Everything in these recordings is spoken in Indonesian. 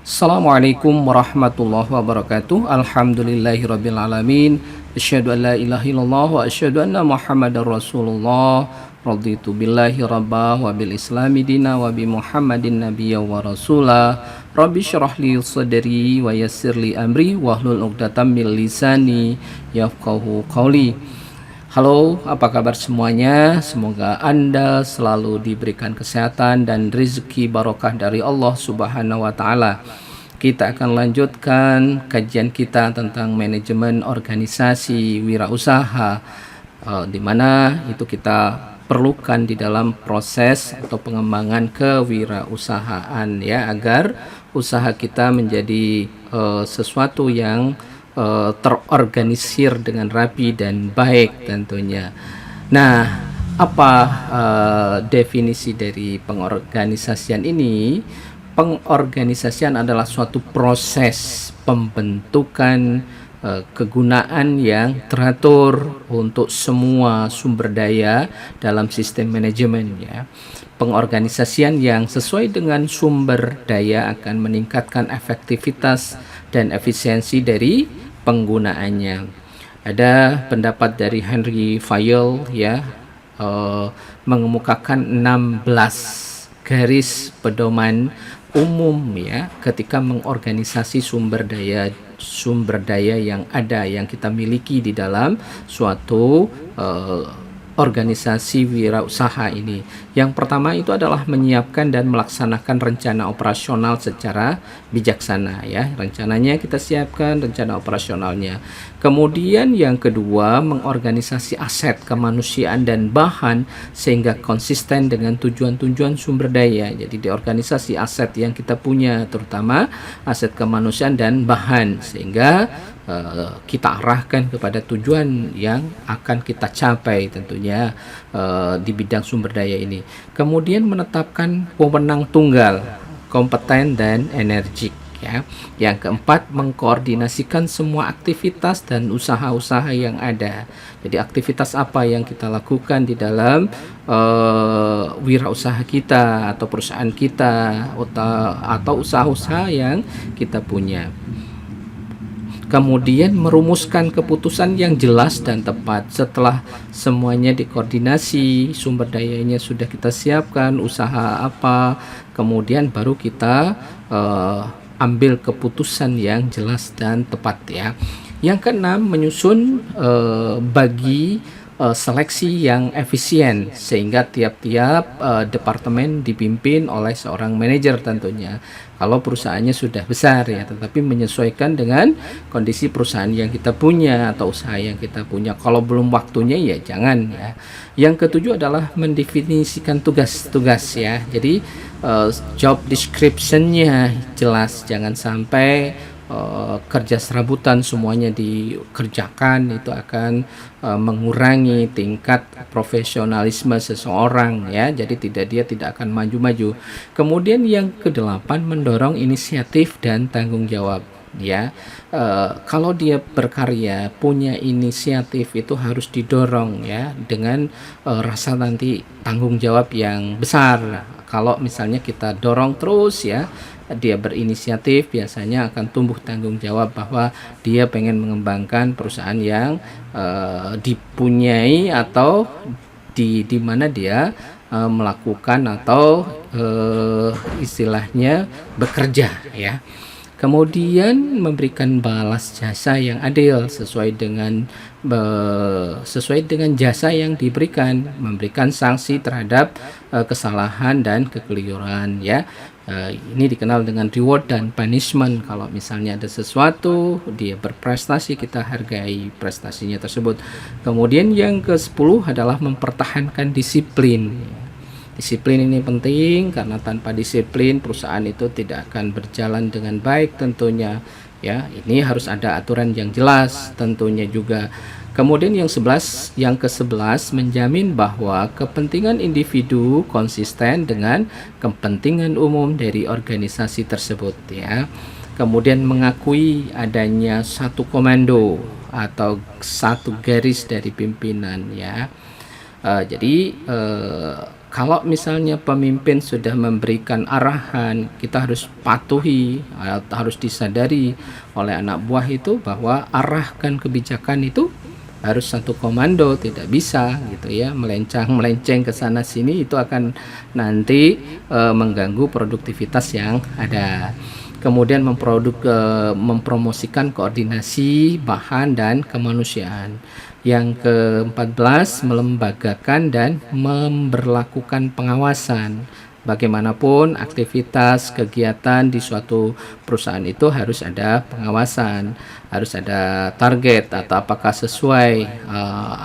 Assalamualaikum warahmatullahi wabarakatuh. Alhamdulillahirabbil alamin. Asyhadu an la ilaha illallah wa asyhadu anna Muhammadar Rasulullah. Raditu billahi rabba wa bil islami dina wa bi Muhammadin nabiyya wa rasula. Rabbi syrah li sadri wa yassir li amri wahlul 'uqdatam min lisani yafqahu qawli. Halo, apa kabar semuanya? Semoga Anda selalu diberikan kesehatan dan rezeki barokah dari Allah Subhanahu wa taala. Kita akan lanjutkan kajian kita tentang manajemen organisasi wirausaha, di mana itu kita perlukan di dalam proses atau pengembangan kewirausahaan ya, agar usaha kita menjadi sesuatu yang terorganisir dengan rapi dan baik tentunya. Nah, apa definisi dari pengorganisasian ini? Pengorganisasian adalah suatu proses pembentukan kegunaan yang teratur untuk semua sumber daya dalam sistem manajemen ya. Pengorganisasian yang sesuai dengan sumber daya akan meningkatkan efektivitas dan efisiensi dari penggunaannya. Ada pendapat dari Henry Fayol ya, mengemukakan 16 garis pedoman umum ya ketika mengorganisasi sumber daya yang ada yang kita miliki di dalam suatu organisasi wirausaha ini. Yang pertama itu adalah menyiapkan dan melaksanakan rencana operasional secara bijaksana ya. Rencananya kita siapkan, rencana operasionalnya. Kemudian yang kedua, mengorganisasi aset kemanusiaan dan bahan sehingga konsisten dengan tujuan-tujuan sumber daya. Jadi di organisasi aset yang kita punya, terutama aset kemanusiaan dan bahan, sehingga kita arahkan kepada tujuan yang akan kita capai tentunya di bidang sumber daya ini. Kemudian menetapkan pemenang tunggal, kompeten dan energik ya. Yang keempat, mengkoordinasikan semua aktivitas dan usaha-usaha yang ada. Jadi aktivitas apa yang kita lakukan di dalam wirausaha kita atau perusahaan kita atau usaha-usaha yang kita punya. Kemudian merumuskan keputusan yang jelas dan tepat. Setelah semuanya dikoordinasi, sumber dayanya sudah kita siapkan, usaha apa, kemudian baru kita ambil keputusan yang jelas dan tepat ya. Yang keenam, menyusun bagi seleksi yang efisien sehingga tiap-tiap departemen dipimpin oleh seorang manajer tentunya. Kalau perusahaannya sudah besar ya, tetapi menyesuaikan dengan kondisi perusahaan yang kita punya atau usaha yang kita punya. Kalau belum waktunya ya jangan ya. Yang ketujuh adalah mendefinisikan tugas-tugas ya. Jadi job description-nya jelas, jangan sampai kerja serabutan semuanya dikerjakan. Itu akan mengurangi tingkat profesionalisme seseorang ya, jadi dia tidak akan maju-maju. Kemudian yang kedelapan, mendorong inisiatif dan tanggung jawab ya. Kalau dia berkarya punya inisiatif itu harus didorong ya, dengan rasa nanti tanggung jawab yang besar. Kalau misalnya kita dorong terus ya, dia berinisiatif, biasanya akan tumbuh tanggung jawab bahwa dia pengen mengembangkan perusahaan yang dipunyai atau di mana dia melakukan atau istilahnya bekerja ya. Kemudian memberikan balas jasa yang adil sesuai dengan jasa yang diberikan, memberikan sanksi terhadap kesalahan dan kekeliruan ya. Ini dikenal dengan reward dan punishment. Kalau misalnya ada sesuatu dia berprestasi, kita hargai prestasinya tersebut. Kemudian yang ke-10 adalah mempertahankan disiplin. Disiplin ini penting karena tanpa disiplin perusahaan itu tidak akan berjalan dengan baik tentunya ya. Ini harus ada aturan yang jelas tentunya juga. Kemudian yang ke-11 menjamin bahwa kepentingan individu konsisten dengan kepentingan umum dari organisasi tersebut ya. Kemudian mengakui adanya satu komando atau satu garis dari pimpinan ya. Jadi Kalau misalnya pemimpin sudah memberikan arahan, kita harus patuhi, harus disadari oleh anak buah itu bahwa arahkan kebijakan itu harus satu komando, tidak bisa gitu ya, melenceng ke sana sini, itu akan nanti mengganggu produktivitas yang ada. Kemudian mempromosikan koordinasi bahan dan kemanusiaan. Yang ke-14, melembagakan dan memberlakukan pengawasan. Bagaimanapun aktivitas kegiatan di suatu perusahaan itu harus ada pengawasan, harus ada target atau apakah sesuai,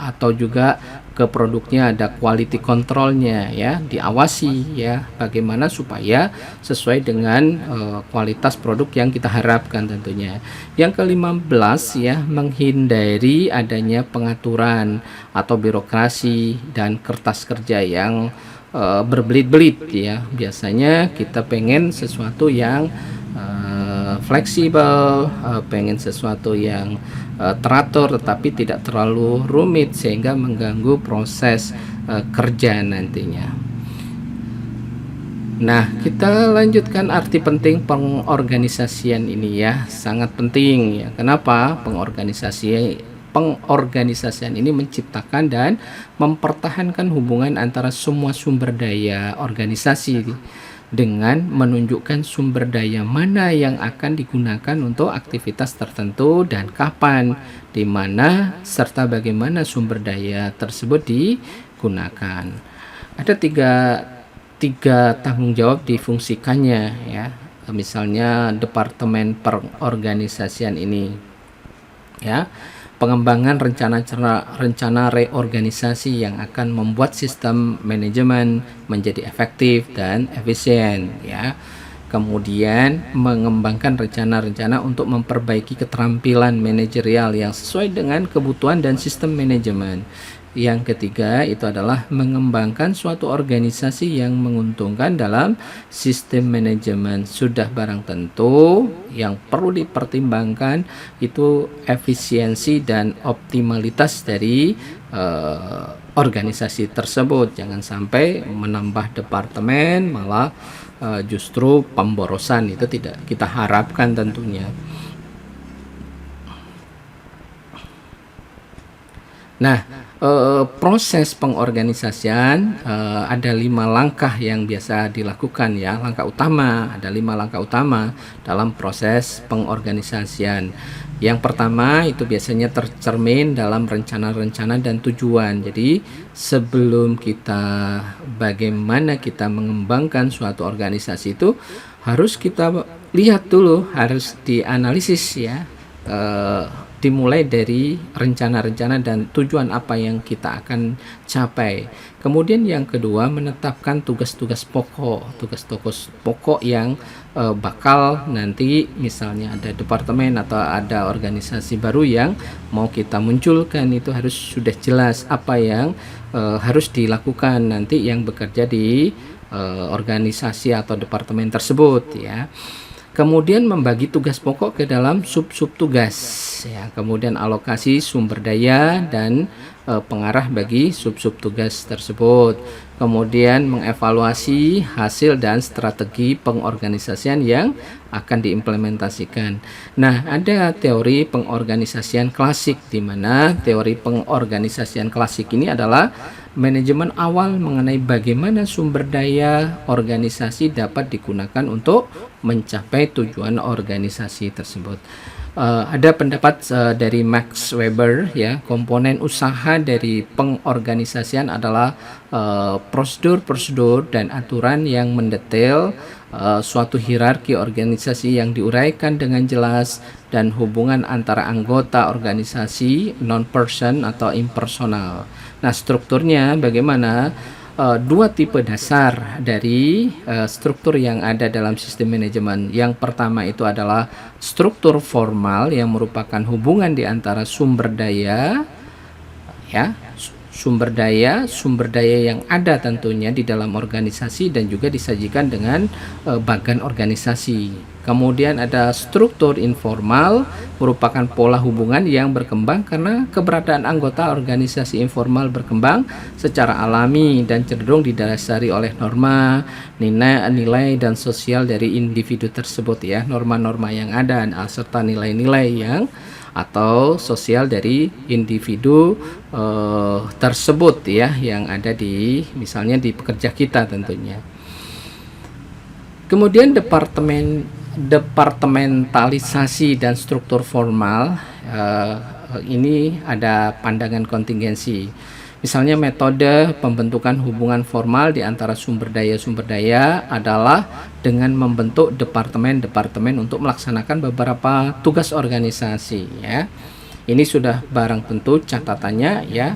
atau juga ke produknya ada quality controlnya ya, diawasi ya, bagaimana supaya sesuai dengan kualitas produk yang kita harapkan tentunya. Yang ke-15 ya, menghindari adanya pengaturan atau birokrasi dan kertas kerja yang berbelit-belit ya. Biasanya kita pengen sesuatu yang fleksibel, pengen sesuatu yang teratur tetapi tidak terlalu rumit sehingga mengganggu proses kerja nantinya. Nah, kita lanjutkan arti penting pengorganisasian ini ya, sangat penting ya. Kenapa? Pengorganisasian ini menciptakan dan mempertahankan hubungan antara semua sumber daya organisasi dengan menunjukkan sumber daya mana yang akan digunakan untuk aktivitas tertentu dan kapan, di mana, serta bagaimana sumber daya tersebut digunakan. Ada tiga tanggung jawab difungsikannya ya. Misalnya departemen pengorganisasian ini ya. Pengembangan rencana reorganisasi yang akan membuat sistem manajemen menjadi efektif dan efisien ya. Kemudian mengembangkan rencana-rencana untuk memperbaiki keterampilan manajerial yang sesuai dengan kebutuhan dan sistem manajemen. Yang ketiga itu adalah mengembangkan suatu organisasi yang menguntungkan dalam sistem manajemen. Sudah barang tentu yang perlu dipertimbangkan itu efisiensi dan optimalitas dari organisasi tersebut. Jangan sampai menambah departemen malah justru pemborosan, itu tidak kita harapkan tentunya. Nah, proses pengorganisasian ada 5 langkah yang biasa dilakukan ya. Ada 5 langkah utama dalam proses pengorganisasian. Yang pertama itu biasanya tercermin dalam rencana-rencana dan tujuan. Jadi sebelum bagaimana kita mengembangkan suatu organisasi itu harus kita lihat dulu, harus dianalisis ya. Dimulai dari rencana-rencana dan tujuan apa yang kita akan capai. Kemudian yang kedua, menetapkan tugas-tugas pokok yang bakal nanti misalnya ada departemen atau ada organisasi baru yang mau kita munculkan, itu harus sudah jelas apa yang harus dilakukan nanti yang bekerja di organisasi atau departemen tersebut ya. Kemudian membagi tugas pokok ke dalam sub-sub tugas ya. Kemudian alokasi sumber daya dan pengarah bagi sub-sub tugas tersebut. Kemudian mengevaluasi hasil dan strategi pengorganisasian yang akan diimplementasikan. Nah, ada teori pengorganisasian klasik, di mana teori pengorganisasian klasik ini adalah manajemen awal mengenai bagaimana sumber daya organisasi dapat digunakan untuk mencapai tujuan organisasi tersebut. Ada pendapat dari Max Weber ya, komponen usaha dari pengorganisasian adalah prosedur-prosedur dan aturan yang mendetail suatu hierarki organisasi yang diuraikan dengan jelas, dan hubungan antara anggota organisasi non-person atau impersonal. Nah, strukturnya bagaimana? Dua tipe dasar dari struktur yang ada dalam sistem manajemen. Yang pertama itu adalah struktur formal yang merupakan hubungan di antara sumber daya ya, sumber daya yang ada tentunya di dalam organisasi dan juga disajikan dengan bagan organisasi. Kemudian ada struktur informal, merupakan pola hubungan yang berkembang karena keberadaan anggota organisasi informal berkembang secara alami dan cenderung didasari oleh norma, nilai, dan sosial dari individu tersebut ya, norma-norma yang ada serta nilai-nilai yang atau sosial dari individu tersebut ya, yang ada di misalnya di pekerja kita tentunya. Kemudian departementalisasi dan struktur formal, ini ada pandangan kontingensi. Misalnya metode pembentukan hubungan formal di antara sumber daya adalah dengan membentuk departemen-departemen untuk melaksanakan beberapa tugas organisasi ya. Ini sudah barang tentu catatannya ya,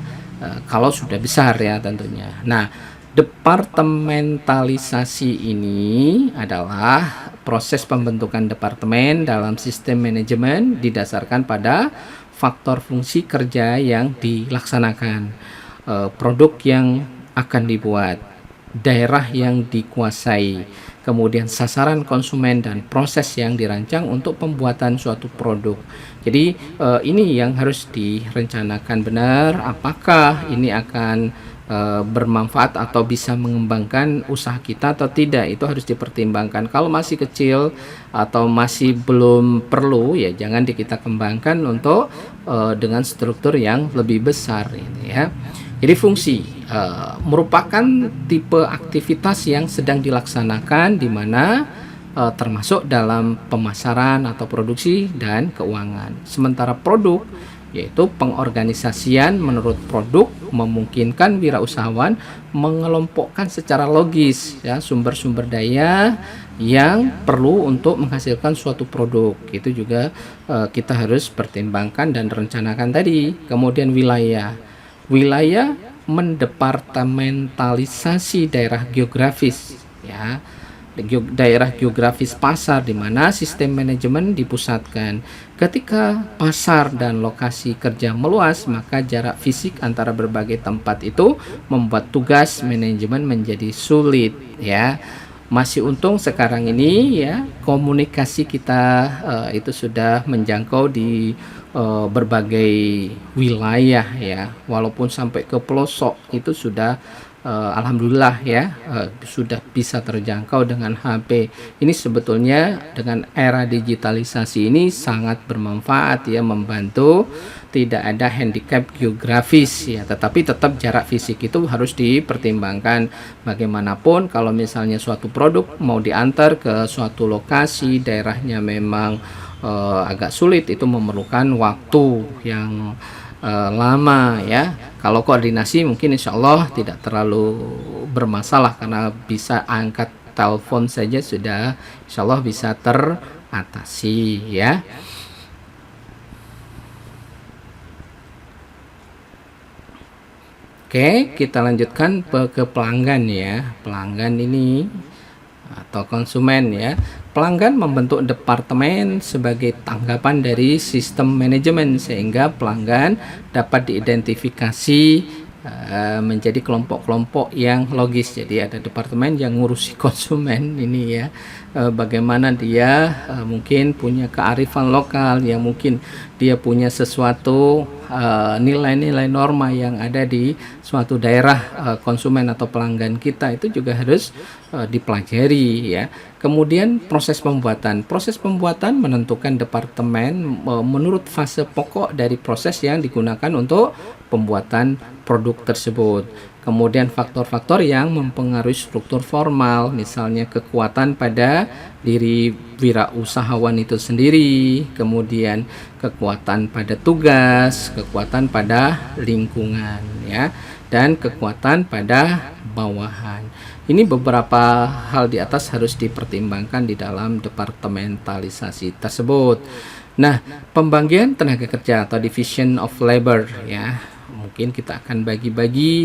kalau sudah besar ya tentunya. Nah, departementalisasi ini adalah proses pembentukan departemen dalam sistem manajemen didasarkan pada faktor fungsi kerja yang dilaksanakan, produk yang akan dibuat, daerah yang dikuasai, kemudian sasaran konsumen dan proses yang dirancang untuk pembuatan suatu produk. Jadi ini yang harus direncanakan benar, apakah ini akan bermanfaat atau bisa mengembangkan usaha kita atau tidak, itu harus dipertimbangkan. Kalau masih kecil atau masih belum perlu ya jangan kita kembangkan untuk dengan struktur yang lebih besar ini ya. Jadi fungsi merupakan tipe aktivitas yang sedang dilaksanakan di mana termasuk dalam pemasaran atau produksi dan keuangan. Sementara produk yaitu pengorganisasian menurut produk memungkinkan wirausahawan mengelompokkan secara logis ya sumber-sumber daya yang perlu untuk menghasilkan suatu produk. Itu juga kita harus pertimbangkan dan rencanakan tadi. Kemudian wilayah mendepartementalisasi daerah geografis ya, daerah geografis pasar di mana sistem manajemen dipusatkan. Ketika pasar dan lokasi kerja meluas, maka jarak fisik antara berbagai tempat itu membuat tugas manajemen menjadi sulit ya. Masih untung sekarang ini ya komunikasi kita itu sudah menjangkau di berbagai wilayah ya, walaupun sampai ke pelosok itu sudah alhamdulillah ya sudah bisa terjangkau dengan HP. Ini sebetulnya dengan era digitalisasi ini sangat bermanfaat ya, membantu, tidak ada handicap geografis ya, tetapi tetap jarak fisik itu harus dipertimbangkan. Bagaimanapun kalau misalnya suatu produk mau diantar ke suatu lokasi, daerahnya memang agak sulit, itu memerlukan waktu yang lama ya. Kalau koordinasi mungkin insya Allah tidak terlalu bermasalah karena bisa angkat telepon saja sudah insya Allah bisa teratasi ya. Oke, kita lanjutkan ke pelanggan ya. Pelanggan ini atau konsumen ya. Pelanggan membentuk departemen sebagai tanggapan dari sistem manajemen sehingga pelanggan dapat diidentifikasi menjadi kelompok-kelompok yang logis. Jadi ada departemen yang ngurusi konsumen ini ya, bagaimana dia mungkin punya kearifan lokal, yang mungkin dia punya sesuatu nilai-nilai norma yang ada di suatu daerah konsumen atau pelanggan kita, itu juga harus dipelajari ya. Kemudian proses pembuatan menentukan departemen menurut fase pokok dari proses yang digunakan untuk pembuatan produk tersebut. Kemudian faktor-faktor yang mempengaruhi struktur formal, misalnya kekuatan pada diri wirausahawan itu sendiri, kemudian kekuatan pada tugas, kekuatan pada lingkungan ya, dan kekuatan pada bawahan. Ini beberapa hal di atas harus dipertimbangkan di dalam departementalisasi tersebut. Nah, pembagian tenaga kerja atau division of labor ya, mungkin kita akan bagi-bagi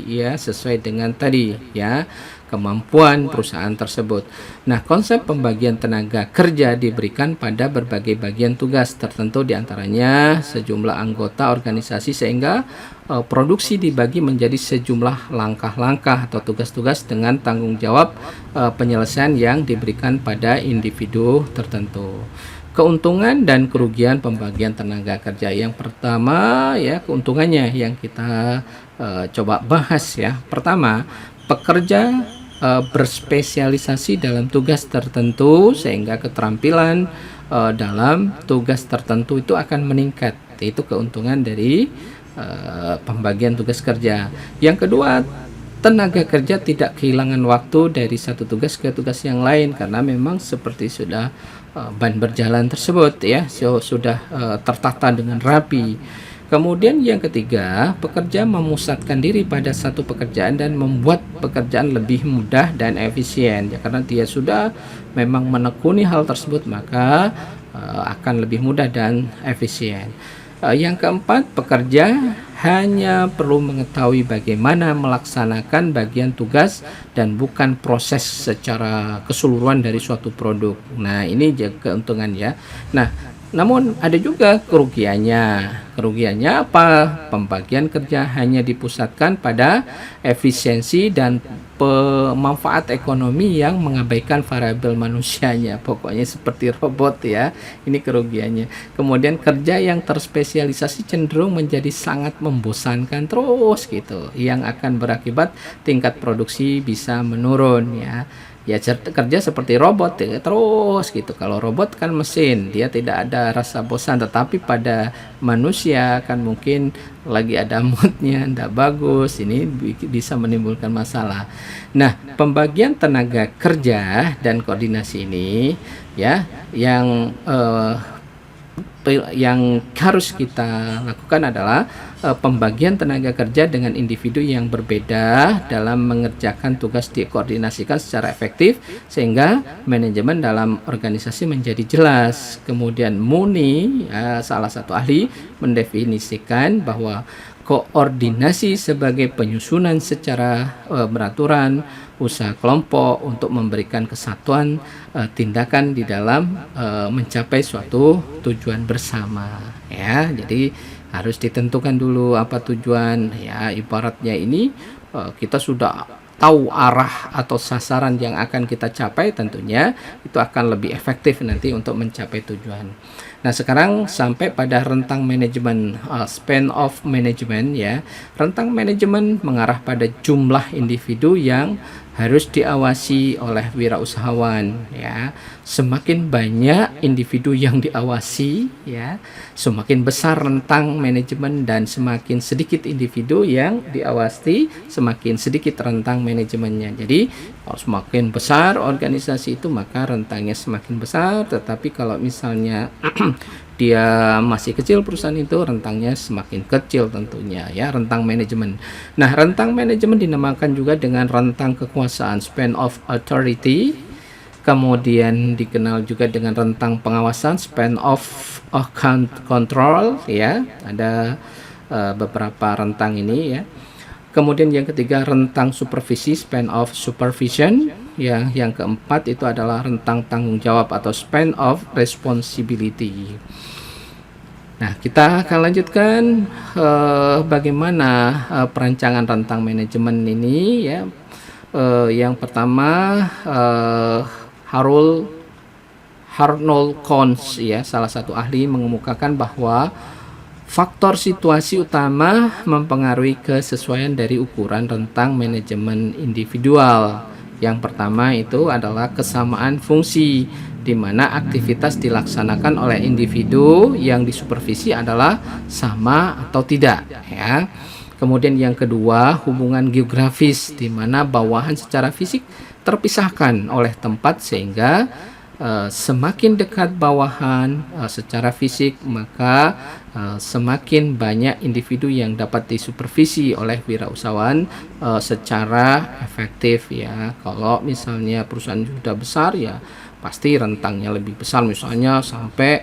ya sesuai dengan tadi ya kemampuan perusahaan tersebut. Nah, konsep pembagian tenaga kerja diberikan pada berbagai bagian tugas tertentu, diantaranya sejumlah anggota organisasi, sehingga produksi dibagi menjadi sejumlah langkah-langkah atau tugas-tugas dengan tanggung jawab penyelesaian yang diberikan pada individu tertentu. Keuntungan dan kerugian pembagian tenaga kerja. Yang pertama ya keuntungannya yang kita coba bahas ya. Pertama, pekerja berspesialisasi dalam tugas tertentu sehingga keterampilan dalam tugas tertentu itu akan meningkat. Itu keuntungan dari pembagian tugas kerja. Yang kedua, tenaga kerja tidak kehilangan waktu dari satu tugas ke tugas yang lain karena memang seperti sudah ban berjalan tersebut ya sudah tertata dengan rapi. Kemudian yang ketiga, pekerja memusatkan diri pada satu pekerjaan dan membuat pekerjaan lebih mudah dan efisien ya, karena dia sudah memang menekuni hal tersebut maka akan lebih mudah dan efisien. Yang keempat, pekerja hanya perlu mengetahui bagaimana melaksanakan bagian tugas dan bukan proses secara keseluruhan dari suatu produk. Nah, ini keuntungan ya. Nah, namun ada juga kerugiannya. Kerugiannya apa? Pembagian kerja hanya dipusatkan pada efisiensi dan pemanfaat ekonomi yang mengabaikan variabel manusianya. Pokoknya seperti robot ya. Ini kerugiannya. Kemudian kerja yang terspesialisasi cenderung menjadi sangat membosankan terus gitu, yang akan berakibat tingkat produksi bisa menurun ya. Ya kerja seperti robot ya, terus gitu. Kalau robot kan mesin, dia tidak ada rasa bosan, tetapi pada manusia kan mungkin lagi ada moodnya tidak bagus, ini bisa menimbulkan masalah. Nah, pembagian tenaga kerja dan koordinasi ini ya yang harus kita lakukan adalah pembagian tenaga kerja dengan individu yang berbeda dalam mengerjakan tugas dikoordinasikan secara efektif sehingga manajemen dalam organisasi menjadi jelas. Kemudian Muni, salah satu ahli, mendefinisikan bahwa koordinasi sebagai penyusunan secara beraturan usaha kelompok untuk memberikan kesatuan tindakan di dalam mencapai suatu tujuan bersama ya. Jadi harus ditentukan dulu apa tujuan ya, ibaratnya ini kita sudah tahu arah atau sasaran yang akan kita capai, tentunya itu akan lebih efektif nanti untuk mencapai tujuan. Nah, sekarang sampai pada rentang manajemen, span of management ya. Rentang manajemen mengarah pada jumlah individu yang harus diawasi oleh wirausahawan ya. Semakin banyak individu yang diawasi ya, semakin besar rentang manajemen, dan semakin sedikit individu yang diawasi, semakin sedikit rentang manajemennya. Jadi kalau semakin besar organisasi itu maka rentangnya semakin besar, tetapi kalau misalnya dia masih kecil perusahaan itu, rentangnya semakin kecil tentunya ya, rentang manajemen. Nah, rentang manajemen dinamakan juga dengan rentang kekuasaan, span of authority. Kemudian dikenal juga dengan rentang pengawasan, span of account control ya. Ada beberapa rentang ini ya. Kemudian yang ketiga, rentang supervisi, span of supervision ya. Yang keempat itu adalah rentang tanggung jawab atau span of responsibility. Nah, kita akan lanjutkan bagaimana perancangan rentang manajemen ini ya. Yang pertama, Arnold Kohns ya, salah satu ahli, mengemukakan bahwa faktor situasi utama mempengaruhi kesesuaian dari ukuran rentang manajemen individual. Yang pertama itu adalah kesamaan fungsi, di mana aktivitas dilaksanakan oleh individu yang disupervisi adalah sama atau tidak ya. Kemudian yang kedua, hubungan geografis, di mana bawahan secara fisik terpisahkan oleh tempat, sehingga semakin dekat bawahan secara fisik maka semakin banyak individu yang dapat disupervisi oleh wirausahawan secara efektif ya. Kalau misalnya perusahaan sudah besar ya pasti rentangnya lebih besar, misalnya sampai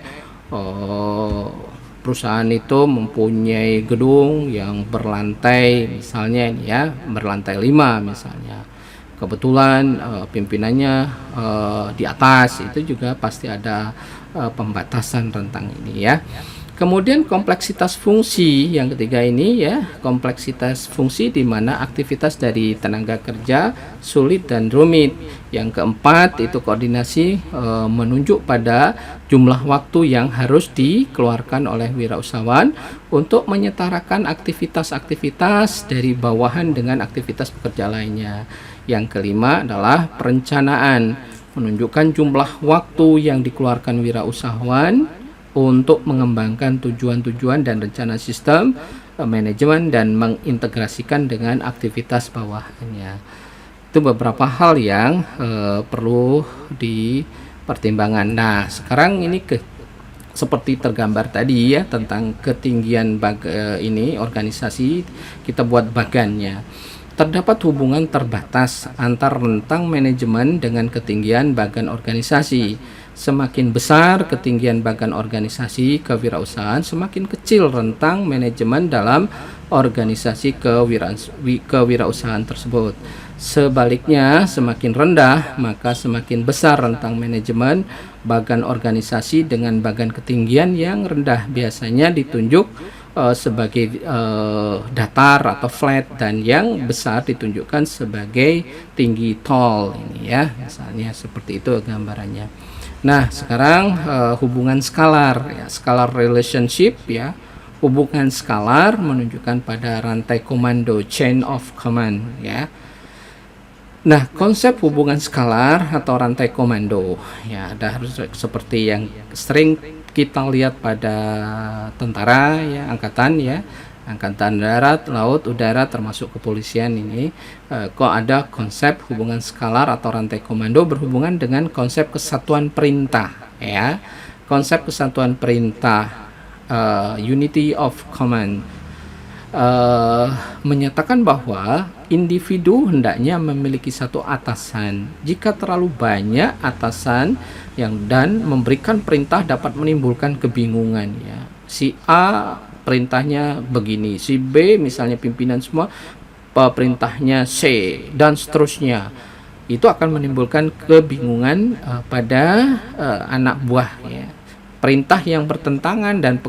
perusahaan itu mempunyai gedung yang berlantai, misalnya ini ya, berlantai 5 misalnya. Kebetulan pimpinannya di atas, itu juga pasti ada pembatasan tentang ini ya. Kemudian kompleksitas fungsi yang ketiga ini ya, kompleksitas fungsi di mana aktivitas dari tenaga kerja sulit dan rumit. Yang keempat itu koordinasi menunjuk pada jumlah waktu yang harus dikeluarkan oleh wirausahawan untuk menyetarakan aktivitas-aktivitas dari bawahan dengan aktivitas pekerja lainnya. Yang kelima adalah perencanaan, menunjukkan jumlah waktu yang dikeluarkan wirausahawan untuk mengembangkan tujuan-tujuan dan rencana sistem manajemen dan mengintegrasikan dengan aktivitas bawahannya. Itu beberapa hal yang perlu dipertimbangkan. Nah, sekarang ini seperti tergambar tadi ya, tentang ketinggian ini organisasi, kita buat bagannya. Terdapat hubungan terbatas antar rentang manajemen dengan ketinggian bagan organisasi. Semakin besar ketinggian bagan organisasi kewirausahaan, semakin kecil rentang manajemen dalam organisasi kewirausahaan tersebut. Sebaliknya, semakin rendah, maka semakin besar rentang manajemen bagan organisasi dengan bagan ketinggian yang rendah. Biasanya ditunjuk sebagai datar atau flat, dan yang besar ditunjukkan sebagai tinggi tall ini ya, misalnya seperti itu gambarannya. Nah, sekarang hubungan skalar ya, scalar relationship ya. Hubungan skalar menunjukkan pada rantai komando, chain of command ya. Nah, konsep hubungan skalar atau rantai komando ya, ada harus seperti yang sering kita lihat pada tentara ya, angkatan darat, laut, udara, termasuk kepolisian ini. Kok ada konsep hubungan skalar atau rantai komando berhubungan dengan konsep kesatuan perintah ya. Konsep kesatuan perintah, unity of command, menyatakan bahwa individu hendaknya memiliki satu atasan. Jika terlalu banyak atasan dan memberikan perintah dapat menimbulkan kebingungan ya. Si A perintahnya begini, si B misalnya pimpinan semua perintahnya C, dan seterusnya. Itu akan menimbulkan kebingungan pada anak buah ya. Perintah yang bertentangan dan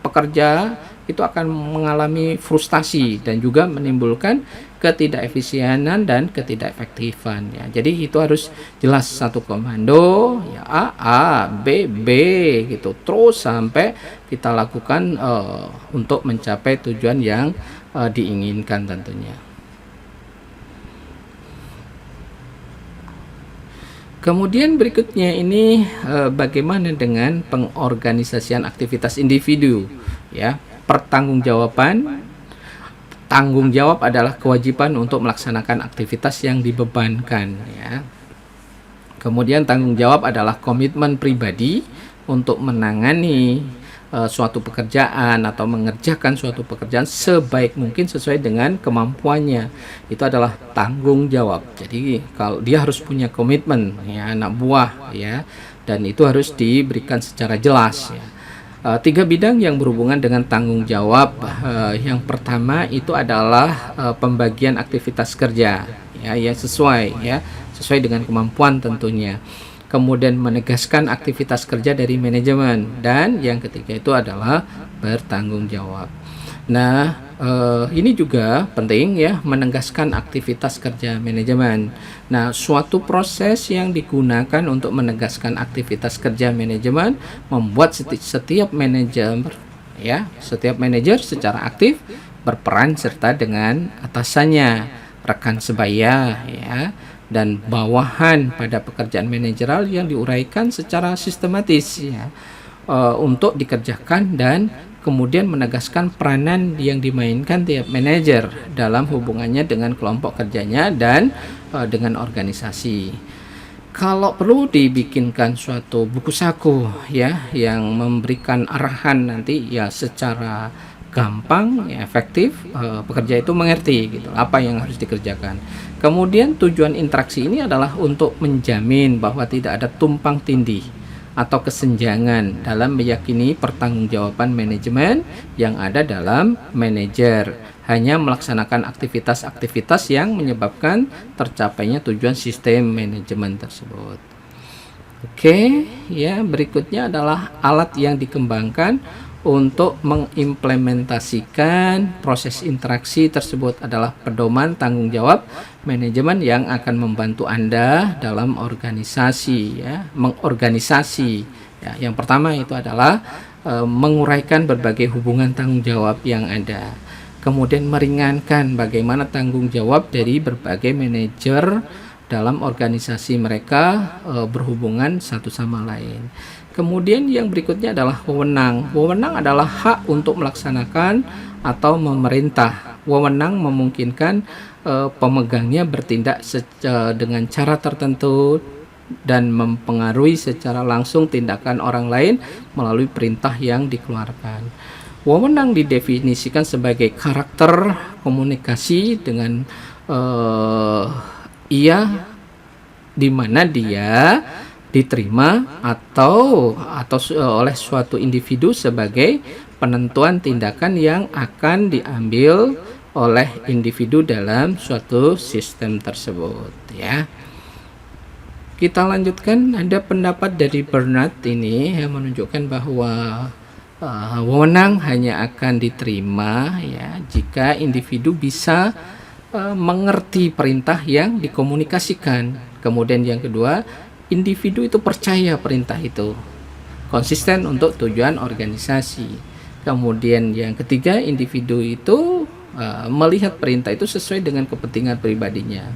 pekerja itu akan mengalami frustasi dan juga menimbulkan ketidakefisienan dan ketidakefektifan ya. Jadi itu harus jelas satu komando ya, A, B, B gitu, terus sampai kita lakukan untuk mencapai tujuan yang diinginkan tentunya. Kemudian berikutnya ini bagaimana dengan pengorganisasian aktivitas individu ya. Pertanggungjawaban, tanggung jawab adalah kewajiban untuk melaksanakan aktivitas yang dibebankan ya. Kemudian tanggung jawab adalah komitmen pribadi untuk menangani suatu pekerjaan atau mengerjakan suatu pekerjaan sebaik mungkin sesuai dengan kemampuannya. Itu adalah tanggung jawab. Jadi kalau dia harus punya komitmen ya, anak buah ya, dan itu harus diberikan secara jelas ya. Tiga bidang yang berhubungan dengan tanggung jawab. Yang pertama itu adalah pembagian aktivitas kerja ya, yang sesuai dengan kemampuan tentunya. Kemudian menegaskan aktivitas kerja dari manajemen, dan yang ketiga itu adalah bertanggung jawab. Nah, ini juga penting ya, menegaskan aktivitas kerja manajemen. Nah, suatu proses yang digunakan untuk menegaskan aktivitas kerja manajemen membuat setiap manajer secara aktif berperan serta dengan atasannya, rekan sebaya ya, dan bawahan pada pekerjaan manajerial yang diuraikan secara sistematis ya, untuk dikerjakan, dan kemudian menegaskan peranan yang dimainkan tiap manajer dalam hubungannya dengan kelompok kerjanya dan dengan organisasi. Kalau perlu dibikinkan suatu buku saku ya, yang memberikan arahan nanti ya secara gampang ya, efektif, pekerja itu mengerti gitu apa yang harus dikerjakan. Kemudian tujuan interaksi ini adalah untuk menjamin bahwa tidak ada tumpang tindih atau kesenjangan dalam meyakini pertanggungjawaban manajemen yang ada dalam manajer, hanya melaksanakan aktivitas-aktivitas yang menyebabkan tercapainya tujuan sistem manajemen tersebut. Oke, ya, berikutnya adalah alat yang dikembangkan untuk mengimplementasikan proses interaksi tersebut adalah pedoman tanggung jawab manajemen yang akan membantu Anda dalam organisasi, ya, mengorganisasi. Ya, yang pertama itu adalah menguraikan berbagai hubungan tanggung jawab yang ada. Kemudian meringankan bagaimana tanggung jawab dari berbagai manajer dalam organisasi mereka berhubungan satu sama lain. Kemudian yang berikutnya adalah wewenang. Wewenang adalah hak untuk melaksanakan atau memerintah. Wewenang memungkinkan pemegangnya bertindak dengan cara tertentu dan mempengaruhi secara langsung tindakan orang lain melalui perintah yang dikeluarkan. Wewenang didefinisikan sebagai karakter komunikasi dengan di mana dia diterima atau oleh suatu individu sebagai penentuan tindakan yang akan diambil oleh individu dalam suatu sistem tersebut, ya. Kita lanjutkan, ada pendapat dari Bernard ini yang menunjukkan bahwa wewenang hanya akan diterima, ya, jika individu bisa mengerti perintah yang dikomunikasikan. Kemudian yang kedua, individu itu percaya perintah itu konsisten untuk tujuan organisasi. Kemudian yang ketiga, individu itu melihat perintah itu sesuai dengan kepentingan pribadinya.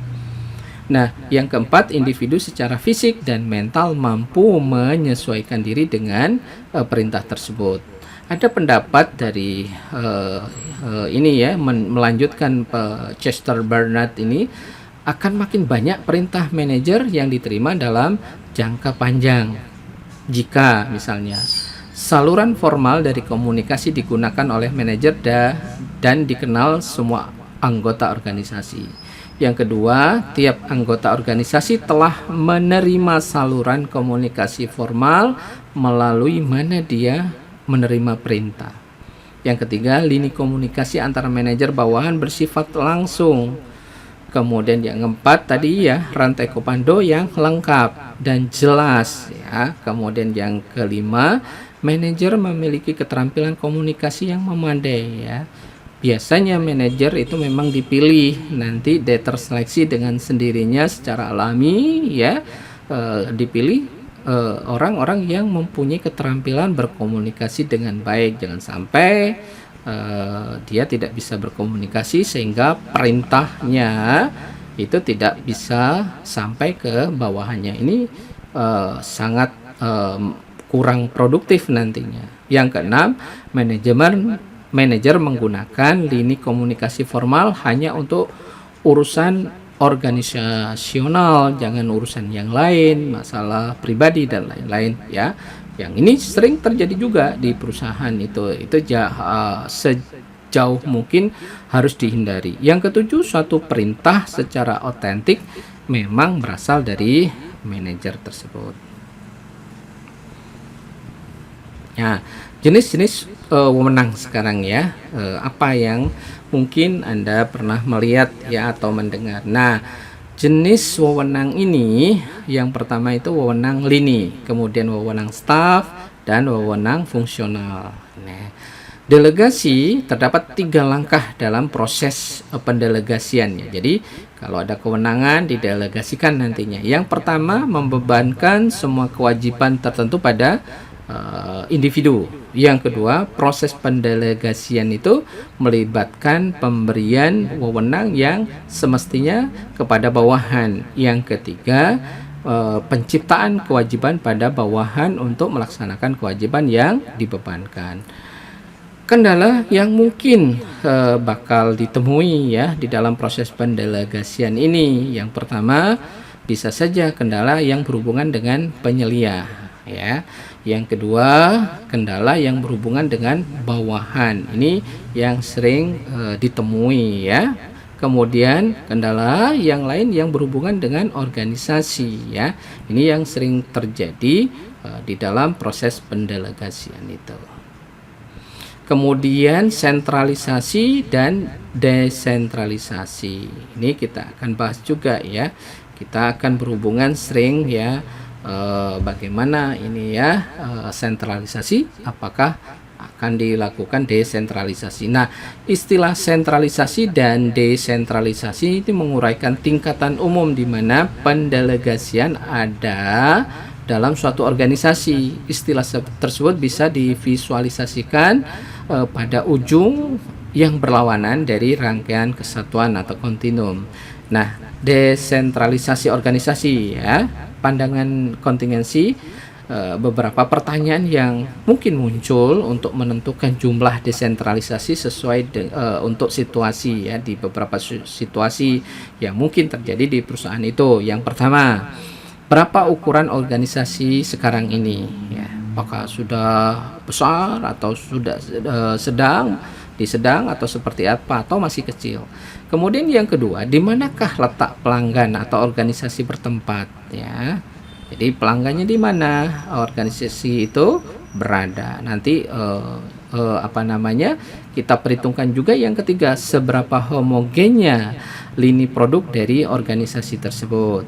Nah, yang keempat, individu secara fisik dan mental mampu menyesuaikan diri dengan perintah tersebut. Ada pendapat dari ini, ya, melanjutkan Chester Bernard ini, akan makin banyak perintah manajer yang diterima dalam jangka panjang jika misalnya saluran formal dari komunikasi digunakan oleh manajer dan dikenal semua anggota organisasi. Yang kedua, tiap anggota organisasi telah menerima saluran komunikasi formal melalui mana dia menerima perintah. Yang ketiga, lini komunikasi antara manajer bawahan bersifat langsung. Kemudian yang keempat tadi, ya, rantai komando yang lengkap dan jelas, ya. Kemudian yang kelima, manajer memiliki keterampilan komunikasi yang memadai, ya. Biasanya manajer itu memang dipilih nanti deterseleksi dengan sendirinya secara alami, ya, dipilih orang-orang yang mempunyai keterampilan berkomunikasi dengan baik. Jangan sampai dia tidak bisa berkomunikasi sehingga perintahnya itu tidak bisa sampai ke bawahannya. Ini sangat kurang produktif nantinya. Yang keenam, manajer menggunakan lini komunikasi formal hanya untuk urusan organisasional, jangan urusan yang lain, masalah pribadi dan lain-lain, ya. Yang ini sering terjadi juga di perusahaan itu sejauh mungkin harus dihindari. Yang ketujuh, suatu perintah secara otentik memang berasal dari manajer tersebut. Nah, jenis-jenis wewenang sekarang, ya, apa yang mungkin Anda pernah melihat, ya, atau mendengar. Nah, jenis wewenang ini, yang pertama itu wewenang lini, kemudian wewenang staf, dan wewenang fungsional. Nah, delegasi terdapat 3 langkah dalam proses pendelegasian, ya. Jadi kalau ada kewenangan didelegasikan nantinya. Yang pertama, membebankan semua kewajiban tertentu pada individu. Yang kedua, proses pendelegasian itu melibatkan pemberian wewenang yang semestinya kepada bawahan. Yang ketiga, penciptaan kewajiban pada bawahan untuk melaksanakan kewajiban yang dibebankan. Kendala yang mungkin bakal ditemui, ya, di dalam proses pendelegasian ini. Yang pertama, bisa saja kendala yang berhubungan dengan penyelia, ya. Yang kedua, kendala yang berhubungan dengan bawahan. Ini yang sering ditemui, ya. Kemudian kendala yang lain yang berhubungan dengan organisasi ya. Ini yang sering terjadi di dalam proses pendelegasian itu. Kemudian sentralisasi dan desentralisasi. Ini kita akan bahas juga ya. Kita akan berhubungan sering ya, bagaimana ini ya, sentralisasi apakah akan dilakukan desentralisasi. Nah, istilah sentralisasi dan desentralisasi itu menguraikan tingkatan umum di mana pendelegasian ada dalam suatu organisasi. Istilah tersebut bisa divisualisasikan pada ujung yang berlawanan dari rangkaian kesatuan atau kontinum. Nah, desentralisasi organisasi ya, pandangan kontingensi, beberapa pertanyaan yang mungkin muncul untuk menentukan jumlah desentralisasi sesuai untuk situasi ya, di beberapa situasi yang mungkin terjadi di perusahaan itu. Yang pertama, berapa ukuran organisasi sekarang ini ya, apakah sudah besar atau sudah sedang atau seperti apa atau masih kecil. Kemudian yang kedua, di manakah letak pelanggan atau organisasi bertempat ya. Jadi pelanggannya di mana organisasi itu berada. Nanti kita perhitungkan juga yang ketiga, seberapa homogennya lini produk dari organisasi tersebut.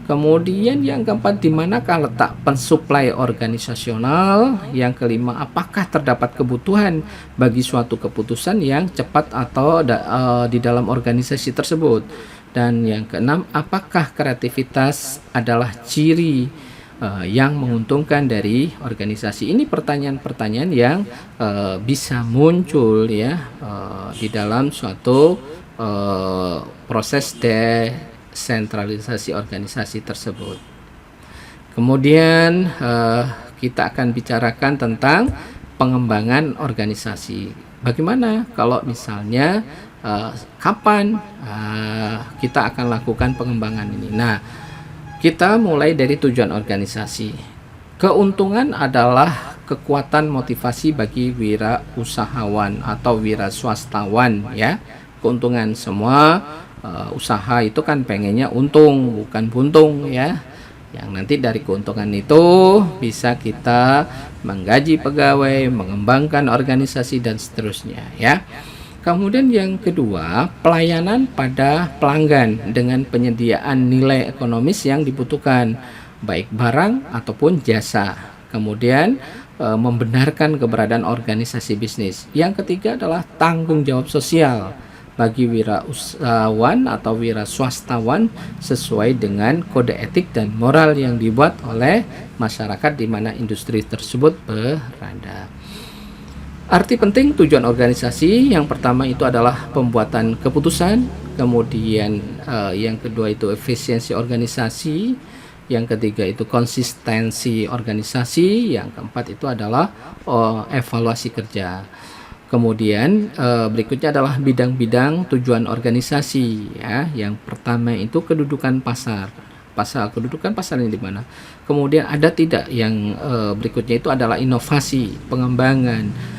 Kemudian yang keempat, di manakah letak pensuplai organisasional. Yang kelima, apakah terdapat kebutuhan bagi suatu keputusan yang cepat atau di dalam organisasi tersebut. Dan yang keenam, apakah kreativitas adalah ciri yang menguntungkan dari organisasi. Ini pertanyaan-pertanyaan yang bisa muncul ya di dalam suatu proses desentralisasi organisasi tersebut. Kemudian kita akan bicarakan tentang pengembangan organisasi. Bagaimana kalau misalnya kapan kita akan lakukan pengembangan ini. Nah, kita mulai dari tujuan organisasi. Keuntungan adalah kekuatan motivasi bagi wira usahawan atau wira swastawan ya. Keuntungan semua usaha itu kan pengennya untung bukan buntung ya. Yang nanti dari keuntungan itu bisa kita menggaji pegawai, mengembangkan organisasi dan seterusnya ya. Kemudian yang kedua, pelayanan pada pelanggan dengan penyediaan nilai ekonomis yang dibutuhkan, baik barang ataupun jasa. Kemudian membenarkan keberadaan organisasi bisnis. Yang ketiga adalah tanggung jawab sosial bagi wirausahawan atau wira swastawan sesuai dengan kode etik dan moral yang dibuat oleh masyarakat di mana industri tersebut berada. Arti penting tujuan organisasi, yang pertama itu adalah pembuatan keputusan, kemudian yang kedua itu efisiensi organisasi, yang ketiga itu konsistensi organisasi, yang keempat itu adalah evaluasi kerja. Kemudian berikutnya adalah bidang-bidang tujuan organisasi ya. Yang pertama itu kedudukan pasar. Kedudukan pasar ini di mana? Kemudian ada tidak yang berikutnya itu adalah inovasi, pengembangan,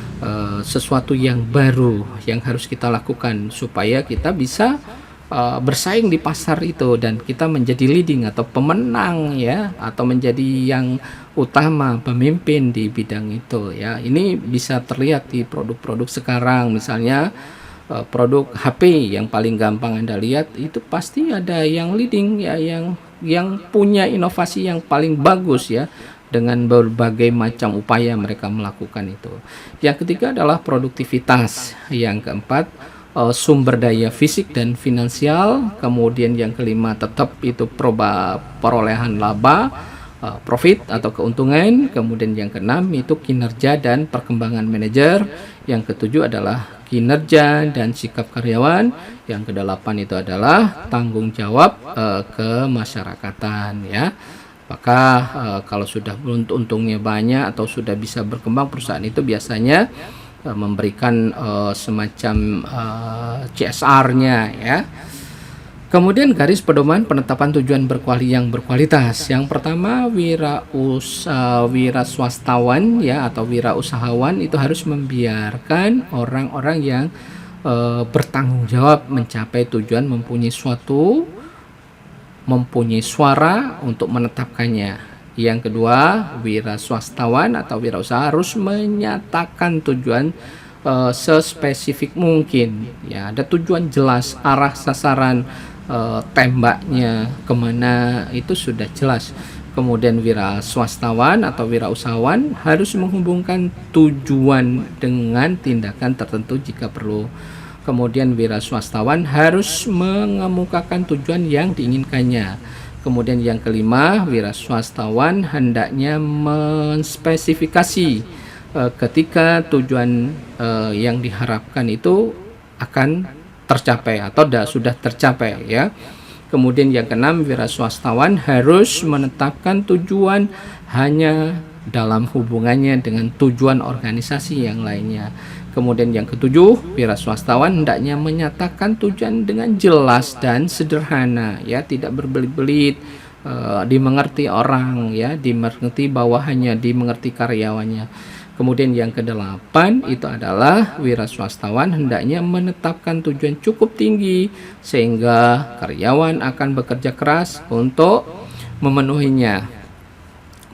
sesuatu yang baru yang harus kita lakukan supaya kita bisa bersaing di pasar itu dan kita menjadi leading atau pemenang ya, atau menjadi yang utama, pemimpin di bidang itu ya. Ini bisa terlihat di produk-produk sekarang, misalnya produk HP yang paling gampang Anda lihat itu pasti ada yang leading ya, yang punya inovasi yang paling bagus ya, dengan berbagai macam upaya mereka melakukan itu. Yang ketiga adalah produktivitas. Yang keempat sumber daya fisik dan finansial. Kemudian yang kelima tetap itu perolehan laba, profit atau keuntungan. Kemudian yang keenam itu kinerja dan perkembangan manajer. Yang ketujuh adalah kinerja dan sikap karyawan. Yang kedelapan itu adalah tanggung jawab kemasyarakatan ya. Maka kalau sudah untungnya banyak atau sudah bisa berkembang, perusahaan itu biasanya memberikan semacam CSR-nya ya. Kemudian garis pedoman penetapan tujuan yang berkualitas. Yang pertama, wira swastawan ya atau wira usahawan itu harus membiarkan orang-orang yang bertanggung jawab mencapai tujuan, mempunyai suara untuk menetapkannya. Yang kedua, wira swastawan atau wirausaha harus menyatakan tujuan sespesifik mungkin. Ya, ada tujuan jelas, arah sasaran tembaknya kemana itu sudah jelas. Kemudian wira swastawan atau wirausahawan harus menghubungkan tujuan dengan tindakan tertentu jika perlu. Kemudian wira swastawan harus mengemukakan tujuan yang diinginkannya. Kemudian yang kelima, wira swastawan hendaknya menspesifikasi ketika tujuan yang diharapkan itu akan tercapai atau sudah tercapai, ya. Kemudian yang keenam, wira swastawan harus menetapkan tujuan hanya dalam hubungannya dengan tujuan organisasi yang lainnya. Kemudian yang ketujuh, wira swastawan hendaknya menyatakan tujuan dengan jelas dan sederhana, ya, tidak berbelit-belit, dimengerti orang, ya, dimengerti bawahannya, dimengerti karyawannya. Kemudian yang kedelapan itu adalah wira swastawan hendaknya menetapkan tujuan cukup tinggi sehingga karyawan akan bekerja keras untuk memenuhinya,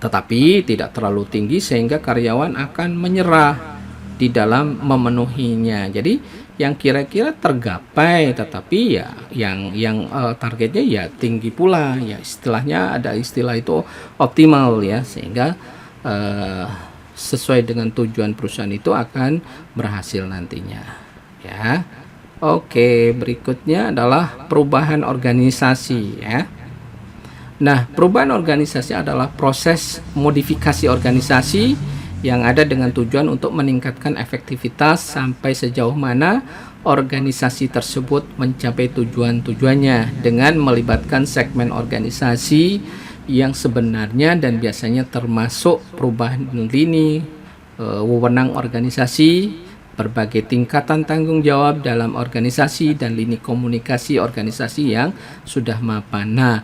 tetapi tidak terlalu tinggi sehingga karyawan akan menyerah di dalam memenuhinya. Jadi yang kira-kira tergapai, tetapi ya yang targetnya ya tinggi pula, ya istilahnya ada istilah itu optimal, ya, sehingga sesuai dengan tujuan perusahaan itu akan berhasil nantinya, ya. Oke, berikutnya adalah perubahan organisasi, ya. Nah, perubahan organisasi adalah proses modifikasi organisasi yang ada dengan tujuan untuk meningkatkan efektivitas sampai sejauh mana organisasi tersebut mencapai tujuan-tujuannya dengan melibatkan segmen organisasi yang sebenarnya dan biasanya termasuk perubahan lini, wewenang organisasi, berbagai tingkatan tanggung jawab dalam organisasi, dan lini komunikasi organisasi yang sudah mapan. Nah,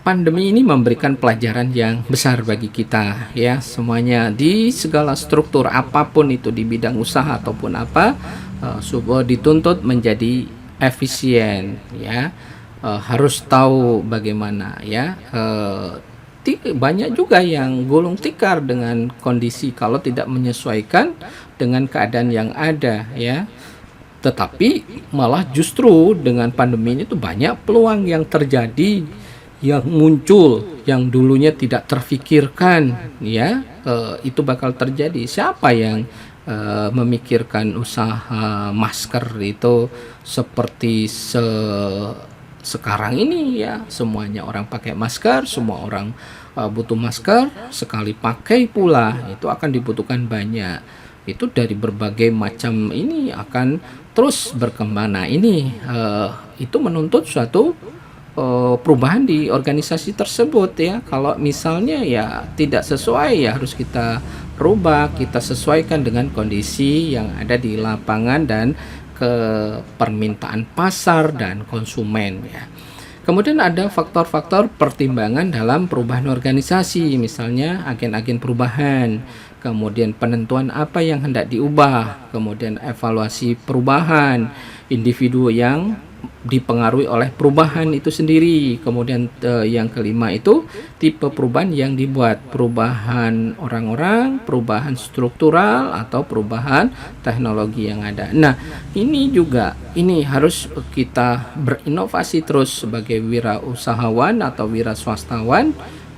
pandemi ini memberikan pelajaran yang besar bagi kita, ya, semuanya di segala struktur apapun itu di bidang usaha ataupun apa, dituntut menjadi efisien, ya. Harus tahu bagaimana, ya, banyak juga yang gulung tikar dengan kondisi kalau tidak menyesuaikan dengan keadaan yang ada, ya. Tetapi malah justru dengan pandemi ini tuh banyak peluang yang terjadi, yang muncul, yang dulunya tidak terfikirkan, ya, itu bakal terjadi. Siapa yang memikirkan usaha masker itu seperti sekarang ini, ya, semuanya orang pakai masker, semua orang butuh masker, sekali pakai pula itu akan dibutuhkan banyak. Itu dari berbagai macam ini akan terus berkembang. Nah, ini itu menuntut suatu perubahan di organisasi tersebut, ya. Kalau misalnya ya tidak sesuai, ya harus kita rubah, kita sesuaikan dengan kondisi yang ada di lapangan dan ke permintaan pasar dan konsumen, ya. Kemudian ada faktor-faktor pertimbangan dalam perubahan organisasi, misalnya agen-agen perubahan, kemudian penentuan apa yang hendak diubah, kemudian evaluasi perubahan, individu yang dipengaruhi oleh perubahan itu sendiri. Kemudian yang kelima itu tipe perubahan yang dibuat, perubahan orang-orang, perubahan struktural, atau perubahan teknologi yang ada. Nah, ini harus kita berinovasi terus sebagai wirausahawan atau wira swastawan,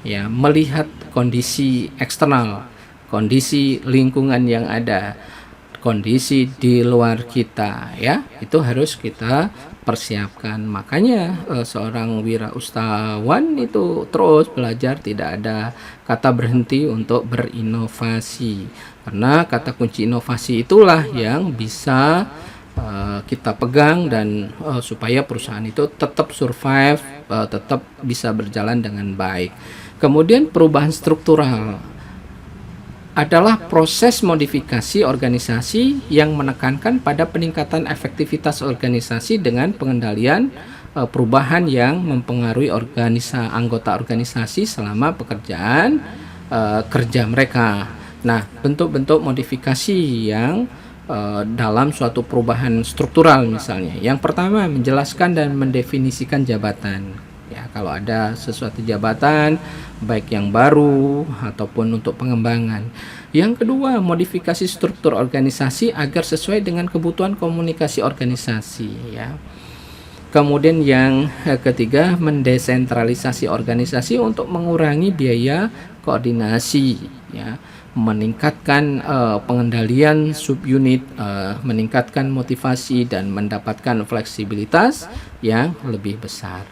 ya, melihat kondisi eksternal, kondisi lingkungan yang ada, kondisi di luar kita, ya, itu harus kita persiapkan. Makanya seorang wirausahawan itu terus belajar, tidak ada kata berhenti untuk berinovasi, karena kata kunci inovasi itulah yang bisa kita pegang dan supaya perusahaan itu tetap survive, tetap bisa berjalan dengan baik. Kemudian perubahan struktural adalah proses modifikasi organisasi yang menekankan pada peningkatan efektivitas organisasi dengan pengendalian perubahan yang mempengaruhi anggota organisasi selama pekerjaan kerja mereka. Nah, bentuk-bentuk modifikasi yang dalam suatu perubahan struktural misalnya. Yang pertama, menjelaskan dan mendefinisikan jabatan. Ya, kalau ada sesuatu jabatan baik yang baru ataupun untuk pengembangan. Yang kedua, modifikasi struktur organisasi agar sesuai dengan kebutuhan komunikasi organisasi, ya. Kemudian yang ketiga, mendesentralisasi organisasi untuk mengurangi biaya koordinasi, ya, meningkatkan pengendalian subunit, meningkatkan motivasi dan mendapatkan fleksibilitas yang lebih besar.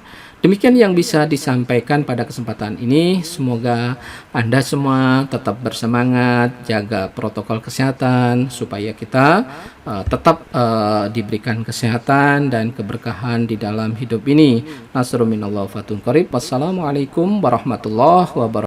Demikian yang bisa disampaikan pada kesempatan ini. Semoga Anda semua tetap bersemangat, jaga protokol kesehatan supaya kita tetap diberikan kesehatan dan keberkahan di dalam hidup ini. Nasrun minallah fatun qarib. Wassalamualaikum warahmatullahi wabarakatuh.